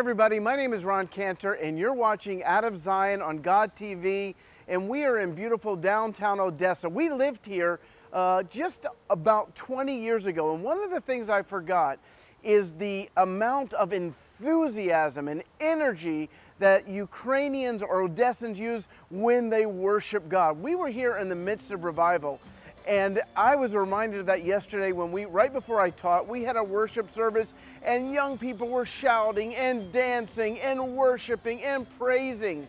everybody, my name is Ron Cantor and you're watching Out of Zion on God TV, and we are in beautiful downtown Odessa. We lived here just about 20 years ago, and one of the things I forgot is the amount of enthusiasm and energy that Ukrainians or Odessans use when they worship God. We were here in the midst of revival, and I was reminded of that yesterday when right before I taught, we had a worship service and young people were shouting and dancing and worshiping and praising.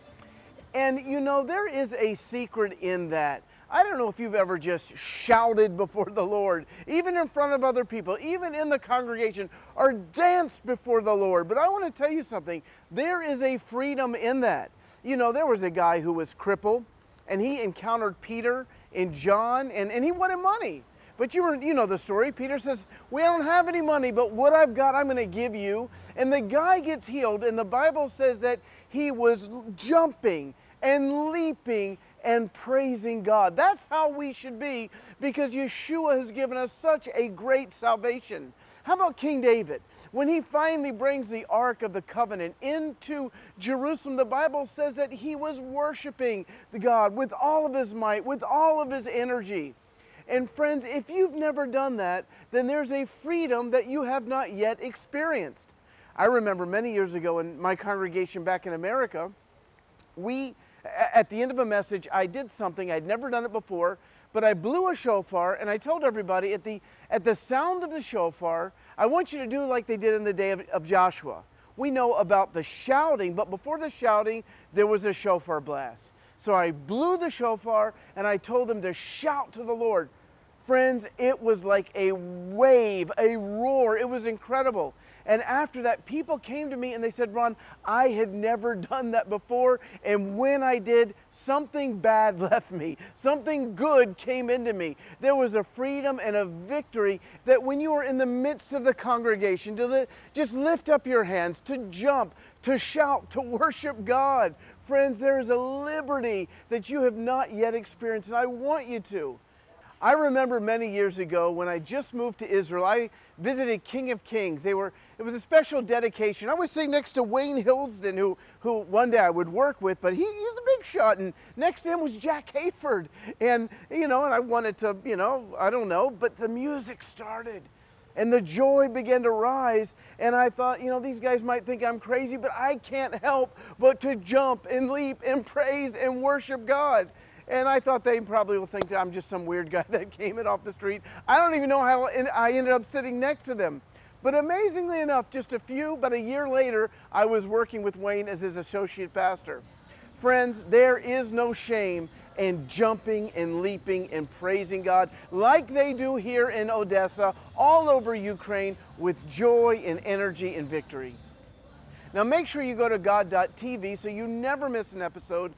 And you know, there is a secret in that. I don't know if you've ever just shouted before the Lord, even in front of other people, even in the congregation, or danced before the Lord. But I want to tell you something. There is a freedom in that. You know, there was a guy who was crippled, and he encountered Peter and John, and he wanted money. But you know the story. Peter says, we don't have any money, but what I've got, I'm going to give you. And the guy gets healed, and the Bible says that he was jumping and leaping and praising God. That's how we should be, because Yeshua has given us such a great salvation. How about King David? When he finally brings the Ark of the Covenant into Jerusalem, the Bible says that he was worshiping God with all of his might, with all of his energy. And friends, if you've never done that, then there's a freedom that you have not yet experienced. I remember many years ago in my congregation back in America, at the end of a message, I did something, I'd never done it before, but I blew a shofar, and I told everybody at the sound of the shofar, I want you to do like they did in the day of Joshua. We know about the shouting, but before the shouting, there was a shofar blast. So I blew the shofar, and I told them to shout to the Lord. Friends, it was like a wave, a roar. It was incredible. And after that, people came to me and they said, Ron, I had never done that before. And when I did, something bad left me. Something good came into me. There was a freedom and a victory that when you are in the midst of the congregation, to just lift up your hands, to jump, to shout, to worship God. Friends, there is a liberty that you have not yet experienced, and I want you to. I remember many years ago when I just moved to Israel, I visited King of Kings. It was a special dedication. I was sitting next to Wayne Hilsden, who one day I would work with, but he's a big shot, and next to him was Jack Hayford. And, and I wanted to, I don't know, but the music started. And the joy began to rise, and I thought, these guys might think I'm crazy, but I can't help but to jump and leap and praise and worship God. And I thought they probably will think that I'm just some weird guy that came in off the street. I don't even know how I ended up sitting next to them. But amazingly enough, about a year later, I was working with Wayne as his associate pastor. Friends, there is no shame in jumping and leaping and praising God like they do here in Odessa, all over Ukraine, with joy and energy and victory. Now make sure you go to God.tv so you never miss an episode.